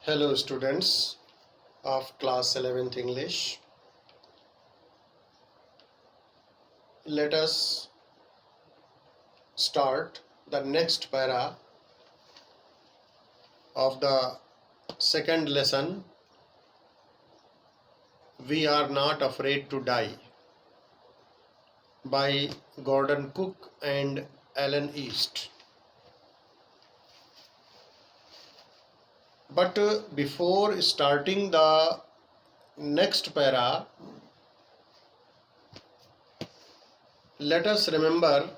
Hello students of class 11th English. Let us start the next para of the second lesson. We are not afraid to die by Gordon Cook and Alan East. But before starting the next para, let us remember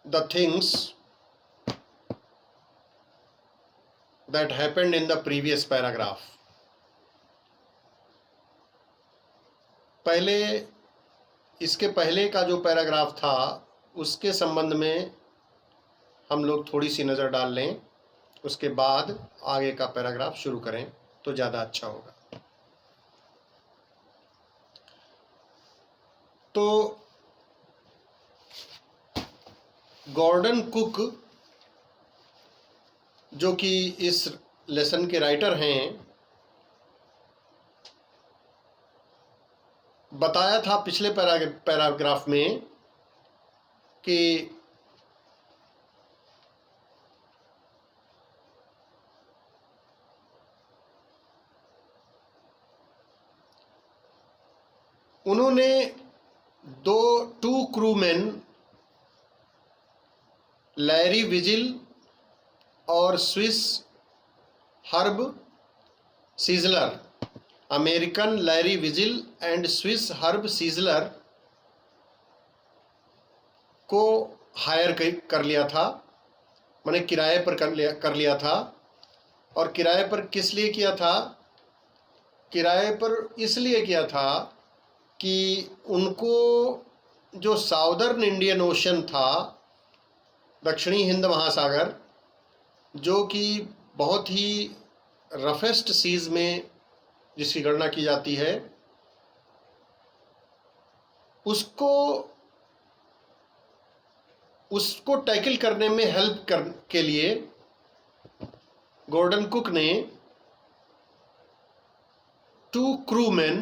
the things that happened in the previous paragraph. पहले इसके पहले का जो paragraph था उसके संबंध में हम लोग थोड़ी सी नज़र डाल लें, उसके बाद आगे का पैराग्राफ शुरू करें तो ज़्यादा अच्छा होगा। तो गॉर्डन कुक जो कि इस लेसन के राइटर हैं, बताया था पिछले पैराग्राफ में कि उन्होंने टू क्रूमैन लैरी विजिल और Swiss herb sizzler, American Larry vigil and Swiss herb sizzler को हायर कर लिया था, मैंने किराए पर कर लिया था। और किराए पर किस लिए किया था? किराए पर इसलिए किया था कि उनको जो साउदर्न इंडियन ओशन था, दक्षिणी हिंद महासागर, जो कि बहुत ही रफेस्ट सीज में जिसकी गणना की जाती है, उसको टैकल करने में हेल्प के लिए गॉर्डन कुक ने टू क्रूमैन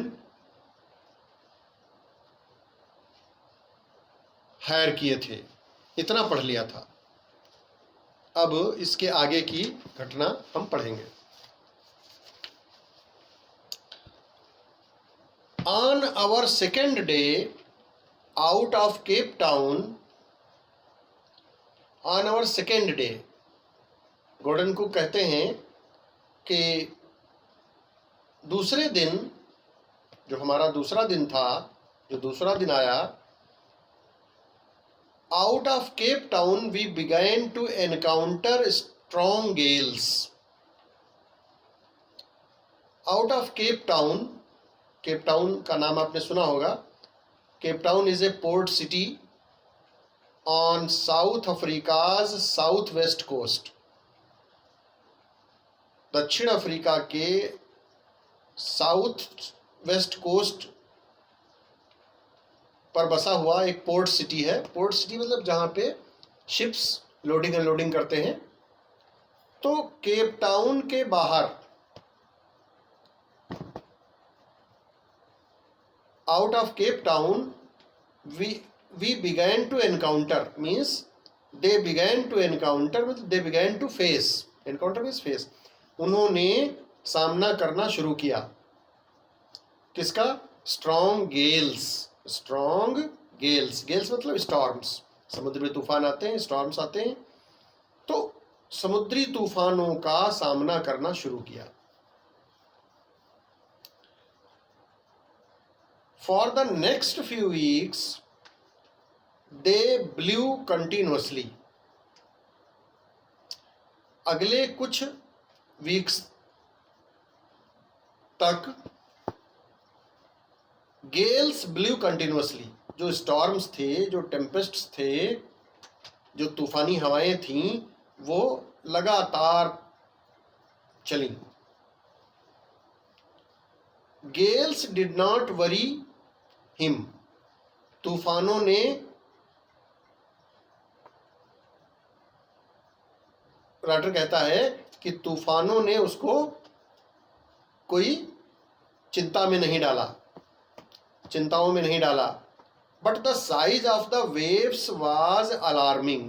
हायर किए थे। इतना पढ़ लिया था। अब इसके आगे की घटना हम पढ़ेंगे। On our second day out of Cape Town, on our second day, Gordon Cook कहते हैं कि दूसरे दिन, जो हमारा दूसरा दिन था, जो दूसरा दिन आया, out of Cape Town we began to encounter strong gales. Out of Cape Town, Cape Town का नाम आपने सुना होगा। Cape Town is a port city on South Africa's south west coast. दक्षिण अफ्रीका के साउथ वेस्ट कोस्ट पर बसा हुआ एक पोर्ट सिटी है। पोर्ट सिटी मतलब जहां पे शिप्स लोडिंग अनलोडिंग करते हैं। तो केप टाउन के बाहर, out of Cape Town we began to encounter, means they began to encounter, they began to face, encounter means face, उन्होंने सामना करना शुरू किया। किसका? Strong Gales. Strong Gales, Gales मतलब स्टॉर्म्स, समुद्र में तूफान आते हैं, स्टॉर्म्स आते हैं। तो समुद्री तूफानों का सामना करना शुरू किया। For the next few weeks, they blew continuously. अगले कुछ वीक्स तक गेल्स ब्लू कंटिन्यूसली, जो स्टॉर्म्स थे, जो टेम्पेस्ट्स थे, जो तूफानी हवाएं थीं, वो लगातार चली। Gales did not worry him, तूफानों ने राइटर कहता है कि तूफानों ने उसको कोई चिंताओं में नहीं डाला, but the size of the waves was alarming.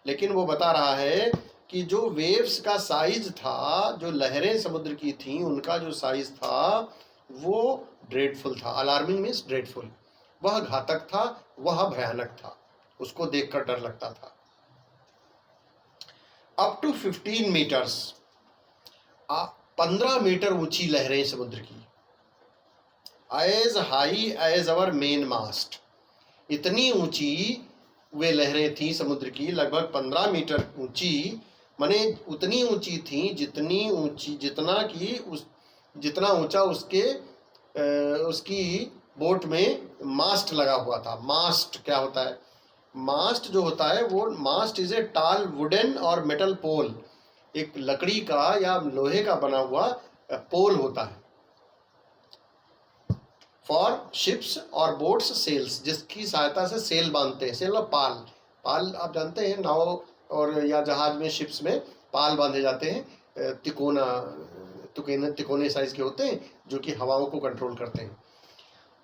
लेकिन वो बता रहा है कि जो वेव्स का साइज था, जो लहरें समुद्र की थीं, उनका जो साइज था वो ड्रेडफुल था। अलार्मिंग मीन्स ड्रेडफुल, वह घातक था, वह भयानक था, उसको देखकर डर लगता था। अप टू 15 मीटर्स, 15 मीटर ऊंची लहरें समुद्र की। As high as our main mast, इतनी ऊंची वे लहरें थी समुद्र की, लगभग 15 मीटर ऊंची, माने उतनी ऊंची थी जितनी ऊंची, जितना ऊंचा उसकी बोट में मास्ट लगा हुआ था। मास्ट क्या होता है? मास्ट जो होता है वो, मास्ट इज ए टाल वुडन और मेटल पोल, एक लकड़ी का या लोहे का बना हुआ पोल होता है फॉर शिप्स और बोट्स सेल्स, जिसकी सहायता से सेल बांधते हैं। सेल और पाल आप जानते हैं, नाव और या जहाज में, शिप्स में पाल बांधे जाते हैं, तिकोने साइज के होते हैं, जो कि हवाओं को कंट्रोल करते हैं।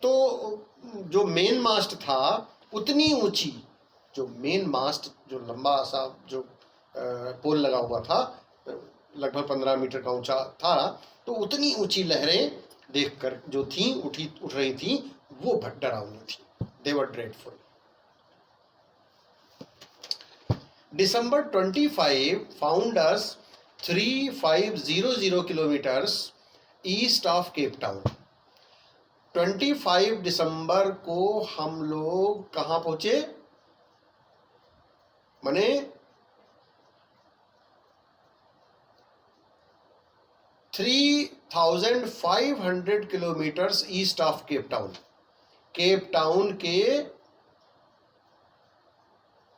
तो जो मेन मास्ट था उतनी ऊंची, जो मेन मास्ट जो लंबा सा जो पोल लगा हुआ था, लगभग 15 मीटर का ऊंचा था, तो उतनी ऊंची लहरें देखकर जो थी उठ रही थी, वो डरावनी थी। दे वर dreadful. December 25 found us 3500 kilometers east of Cape Town। 25 दिसंबर को हम लोग कहाँ पहुंचे? माने 3500 kilometres east of Cape Town. Cape Town के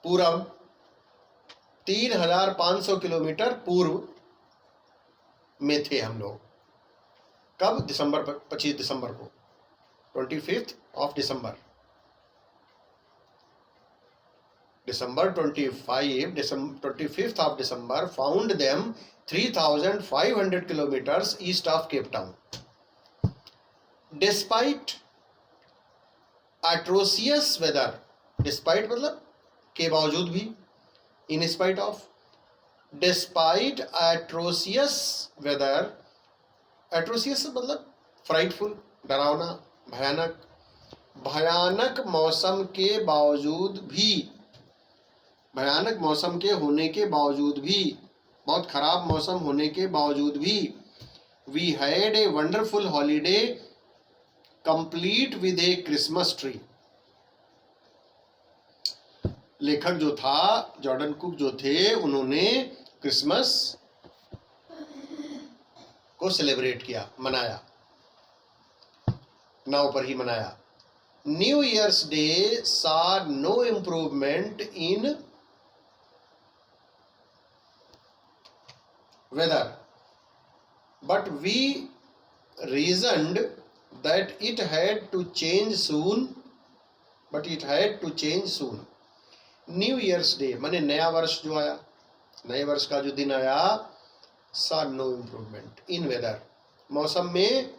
पूरब 3500 किलोमीटर पूर्व में थे हम लोग। कब? 25 दिसंबर को, 25th of December। December 25th of December found them 3500 kilometers east of Cape Town। Despite atrocious weather, despite मतलब के बावजूद भी, in spite of, despite atrocious weather, atrocious मतलब frightful, डरावना, भयानक मौसम के बावजूद भी, भयानक मौसम के होने के बावजूद भी, बहुत खराब मौसम होने के बावजूद भी, we had a wonderful holiday complete with a Christmas tree. लेखक जो था, जॉर्डन कुक जो थे, उन्होंने क्रिसमस को सेलिब्रेट किया, मनाया, नाव पर ही मनाया। New Year's Day saw no improvement in weather, but we reasoned that it had to change soon, new Year's day माने नया वर्ष जो आया, नए वर्ष का जो दिन आया, सा नो इम्प्रूवमेंट इन वेदर, मौसम में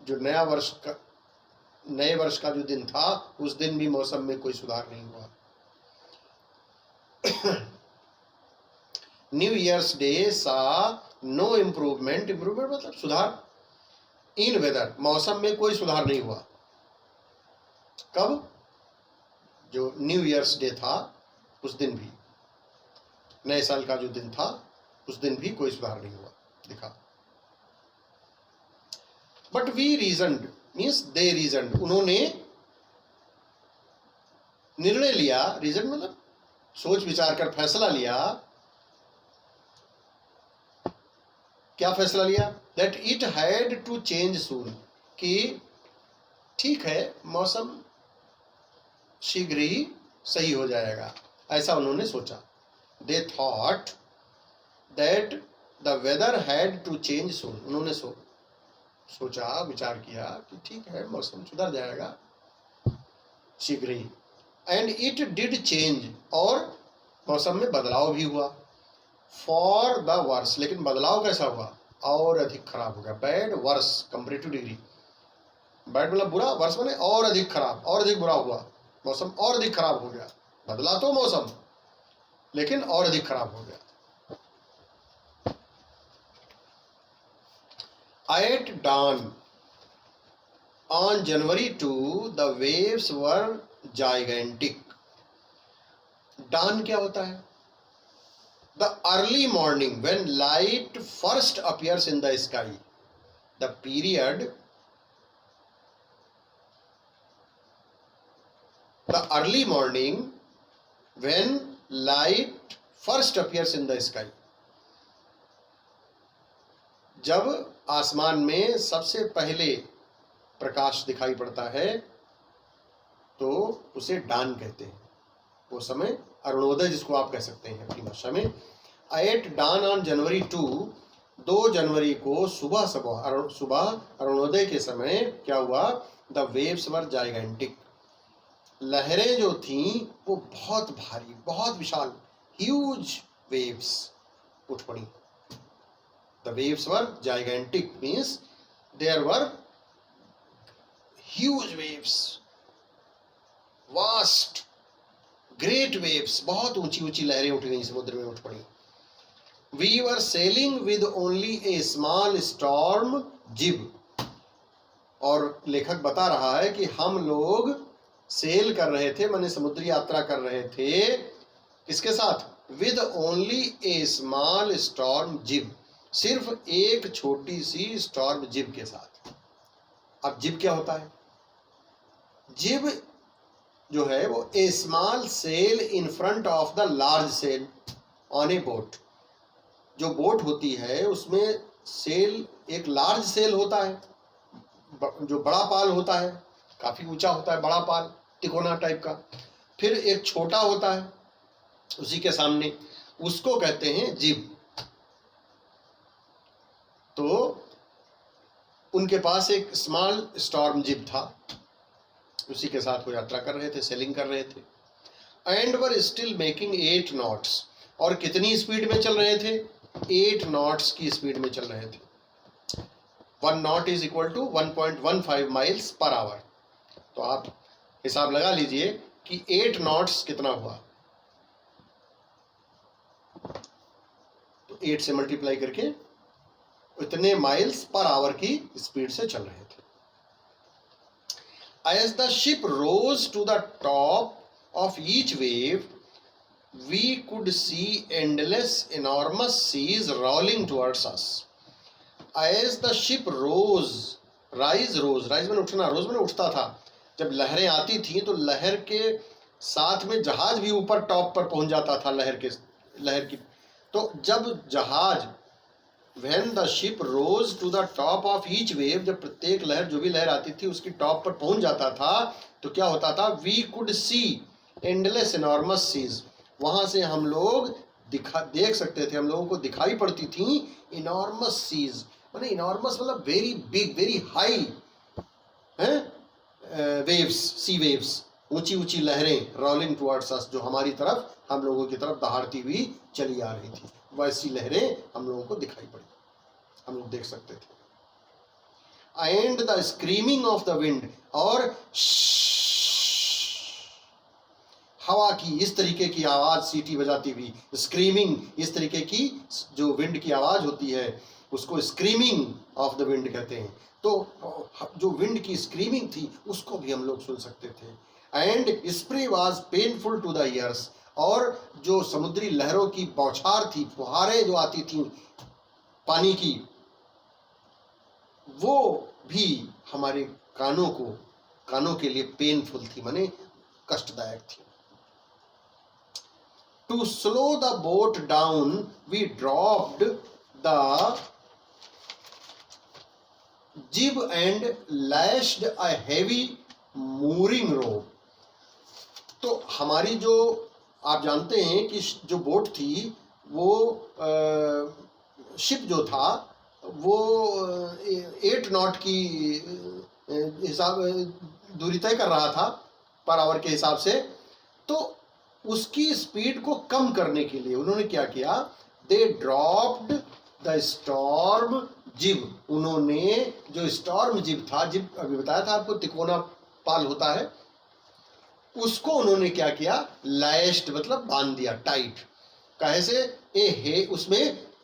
जो नए वर्ष का जो दिन था, उस दिन भी मौसम में कोई सुधार नहीं हुआ। New Year's Day saw no improvement, improvement मतलब सुधार, इन वेदर मौसम में कोई सुधार नहीं हुआ। कब? जो न्यू ईयर्स डे था उस दिन भी, नए साल का जो दिन था उस दिन भी कोई सुधार नहीं हुआ दिखा। बट वी रीजन्ड मीन्स दे रीजन्ड, उन्होंने निर्णय लिया, रीजन मतलब सोच विचार कर फैसला लिया। क्या फैसला लिया? That it had to change soon, कि ठीक है, मौसम शीघ्र ही सही हो जाएगा, ऐसा उन्होंने सोचा। They thought that the weather had to change soon, उन्होंने सोचा विचार किया कि ठीक है, मौसम सुधर जाएगा शीघ्र ही। एंड इट डिड चेंज, और मौसम में बदलाव भी हुआ। फॉर द वर्स, लेकिन बदलाव कैसा हुआ, और अधिक खराब हो गया। Bad worse comparative degree, bad मतलब बुरा, वर्स माने और अधिक खराब, और अधिक बुरा हुआ, मौसम और अधिक खराब हो गया। बदला तो मौसम, लेकिन और अधिक खराब हो गया। At dawn on January 2, the waves were gigantic. Dawn क्या होता है? The early morning when light first appears in the sky. The period, the early morning when light first appears in the sky. जब आसमान में सबसे पहले प्रकाश दिखाई पड़ता है तो उसे डान कहते हैं। वो समय अरुणोदय जिसको आप कह सकते हैं अपनी भाषा में। एट डान ऑन जनवरी 2, 2 जनवरी को सुबह अरुणोदय के समय क्या हुआ? द वेव्स वर जाइगेंटिक, लहरें जो थीं वो बहुत भारी, बहुत विशाल, ह्यूज वेव्स उठ पड़ी। The waves were gigantic means there were huge waves, vast, great waves, बहुत ऊंची ऊंची लहरें उठ गई, समुद्र में उठ पड़ी। We were sailing with only a small storm jib, और लेखक बता रहा है कि हम लोग सेल कर रहे थे, माने समुद्री यात्रा कर रहे थे, किसके साथ? With only a small storm jib, सिर्फ एक छोटी सी स्टॉर्म जिब के साथ। अब जिब क्या होता है? जिब जो है वो a small sail in front of the large sail on a boat. जो बोट होती है उसमें सेल, एक लार्ज सेल होता है, जो बड़ा पाल होता है, काफी ऊंचा होता है बड़ा पाल, तिकोना टाइप का। फिर एक छोटा होता है उसी के सामने, उसको कहते हैं जिब। तो उनके पास एक स्मॉल स्टॉर्म जिब था, उसी के साथ वो यात्रा कर रहे थे, सेलिंग कर रहे थे। And we're still making 8 knots, और कितनी स्पीड में चल रहे थे? 8 नॉट्स की स्पीड में चल रहे थे। 1 knot is equal to 1.15 miles per hour. तो आप हिसाब लगा लीजिए कि 8 नॉट्स कितना हुआ। तो 8 से मल्टीप्लाई करके इतने माइल्स पर आवर की स्पीड से चल रहे थे। As the ship rose to the top of each wave, we could see endless, enormous seas rolling towards us. As the ship rose, rise मैंने उठना, रोज मैंने उठता था। जब लहरें आती थी तो लहर के साथ में जहाज भी ऊपर टॉप पर पहुंच जाता था लहर की। तो जब जहाज When the ship rose to the top of each wave, जब प्रत्येक लहर, जो भी लहर आती थी उसकी टॉप पर पहुंच जाता था तो क्या होता था? We could see endless, enormous seas. वहां से हम लोग देख सकते थे, हम लोगों को दिखाई पड़ती थी enormous seas, माने enormous मतलब very big, very high waves, sea waves, ऊंची ऊंची लहरें rolling towards us, जो हमारी तरफ, हम लोगों की तरफ दहाड़ती हुई चली आ रही थी। वैसी लहरें हम लोगों को दिखाई पड़ी, हम लोग देख सकते थे। And the screaming of the wind, और हवा की इस तरीके की आवाज, सीटी बजाती हुई, स्क्रीमिंग, इस तरीके की जो विंड की आवाज होती है उसको स्क्रीमिंग ऑफ द विंड कहते हैं। तो जो विंड की स्क्रीमिंग थी उसको भी हम लोग सुन सकते थे। And spray was painful to the ears, और जो समुद्री लहरों की बौछार थी, फुहारें जो आती थी पानी की, वो भी हमारे कानों के लिए पेनफुल थी, माने कष्टदायक थी। To slow the boat down we dropped the jib and lashed a heavy mooring rope. तो हमारी जो, आप जानते हैं कि जो बोट थी वो शिप जो था वो 8 नॉट की हिसाब दूरी तय कर रहा था पर आवर के हिसाब से। तो उसकी स्पीड को कम करने के लिए उन्होंने क्या किया? दे ड्रॉप्ड द स्टॉर्म जिब, उन्होंने जो स्टॉर्म जिब था, जिब अभी बताया था आपको तिकोना पाल होता है, उसको उन्होंने क्या किया, लैश्ड मतलब बांध दिया, टाइट। काहे से, उसमें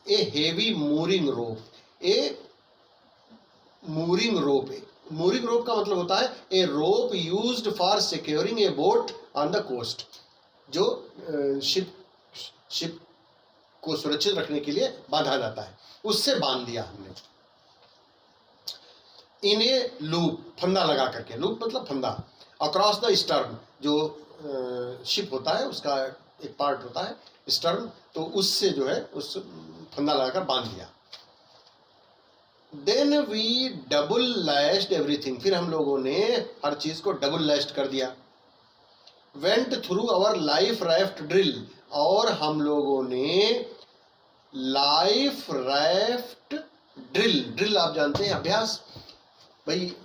a heavy mooring rope, a mooring rope, mooring rope का मतलब होता है a rope used for securing a boat on the coast, जो शिप को सुरक्षित रखने के लिए बांधा जाता है, उससे बांध दिया हमने। इन ए लूप, फंदा लगा करके, लूप मतलब फंदा, अक्रॉस द स्टर्न, जो शिप होता है उसका एक पार्ट होता है स्टर्न, तो उससे जो है उस फंदा लगाकर बांध दिया। Then we double lashed everything, फिर हम लोगों ने हर चीज को डबल लैश्ड कर दिया। Went through our life raft drill, और हम लोगों ने लाइफ राफ्ट ड्रिल, ड्रिल आप जानते हैं अभ्यास, भाई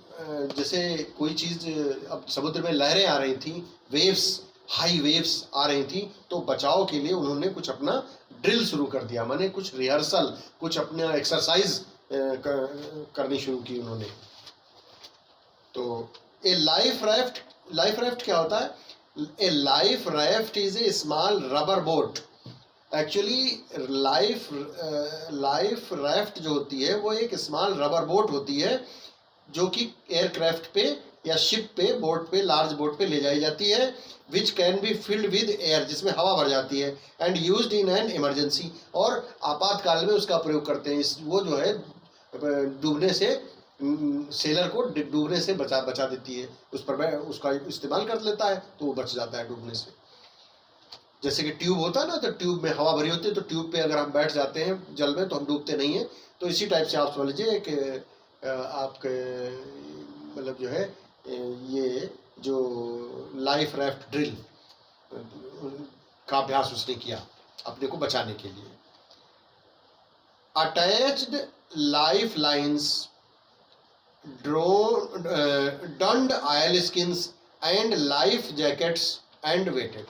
जैसे कोई चीज, अब समुद्र में लहरें आ रही थी, वेव्स, हाई वेव्स आ रही थी, तो बचाव के लिए उन्होंने कुछ अपना ड्रिल शुरू कर दिया, माने कुछ रिहर्सल, कुछ अपना एक्सरसाइज करनी शुरू की उन्होंने। तो ए लाइफ राफ्ट क्या होता है, a life raft is a small rubber boat. Actually life raft जो होती है वो एक स्मॉल रबर बोट होती है, जो कि एयरक्राफ्ट पे या शिप पे, बोट पे, लार्ज बोट पे ले जाई जाती है, which can be filled with air, जिसमें हवा भर जाती है, and used in an emergency, और आपातकाल में उसका प्रयोग करते हैं। वो जो है डूबने से, सेलर को डूबने से बचा देती है, उस पर उसका इस्तेमाल कर लेता है तो वो बच जाता है डूबने से। जैसे कि ट्यूब होता है ना, तो ट्यूब में हवा भरी होती है, तो ट्यूब पे अगर हम बैठ जाते हैं जल में तो हम डूबते नहीं हैं। तो इसी टाइप से आप समझ लीजिए कि आपके मतलब जो है ये जो लाइफ राफ्ट ड्रिल का अभ्यास उसने किया अपने को बचाने के लिए। Attached life lines, donned oil skins and life jackets and waited.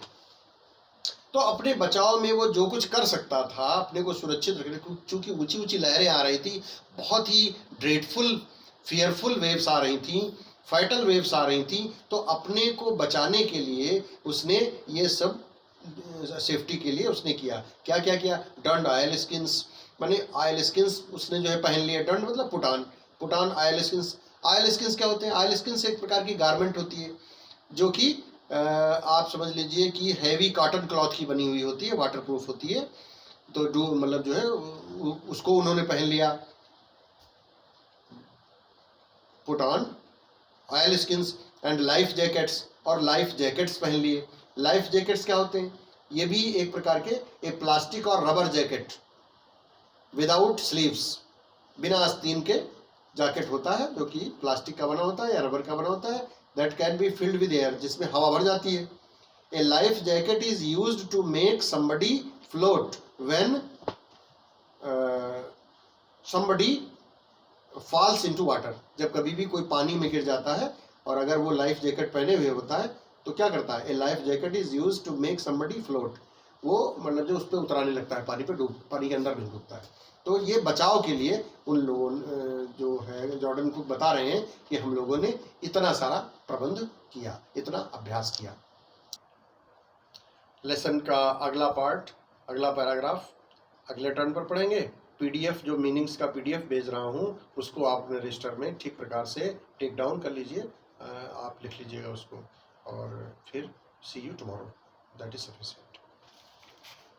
तो अपने बचाव में वो जो कुछ कर सकता था अपने को सुरक्षित रखने, चूंकि ऊंची ऊंची लहरें आ रही थी, बहुत ही ड्रेडफुल फियरफुल वेव्स आ रही थी, फाइटल वेव्स आ रही थी, तो अपने को बचाने के लिए उसने ये सब सेफ्टी के लिए उसने किया। क्या क्या किया, डन्ड ऑयल स्किन्स, माने ऑयल स्किन्स उसने जो है पहन लिया, डन्ड मतलब Bhutan oil skins. Oil skins क्या होते हैं, ऑयल स्किन्स एक प्रकार की गारमेंट होती है, जो कि आप समझ लीजिए कि हैवी कॉटन क्लॉथ की बनी हुई होती है, वाटर प्रूफ होती है, तो मतलब जो है उसको उन्होंने पहन लिया, put on oil skins and life jackets, और लाइफ जैकेट्स पहन लिए। लाइफ जैकेट्स क्या होते हैं, ये भी एक प्रकार के एक प्लास्टिक और रबर जैकेट विदाउट स्लीव्स, बिना आस्तीन के जैकेट होता है, जो कि प्लास्टिक का बना होता है या रबर का बना होता है, that can be filled with air, जिसमें हवा भर जाती है। A life jacket is used to make somebody float when somebody falls into water, जब कभी भी कोई पानी में गिर जाता है और अगर वो लाइफ जैकेट पहने हुए होता है तो क्या करता है, a life jacket is used to make somebody float, वो मतलब जो उस पर उतराने लगता है, पानी के अंदर नहीं डूबता है। तो ये बचाव के लिए उन लोगों जो है जॉर्डन कुक बता रहे हैं कि हम लोगों ने इतना सारा प्रबंध किया, इतना अभ्यास किया। लेसन का अगला पार्ट, अगला पैराग्राफ अगले टर्न पर पढ़ेंगे। पीडीएफ जो मीनिंग्स का पीडीएफ भेज रहा हूँ उसको आप अपने रजिस्टर में ठीक प्रकार से टेक डाउन कर लीजिए, आप लिख लीजिएगा उसको, और फिर see you tomorrow, that is sufficient.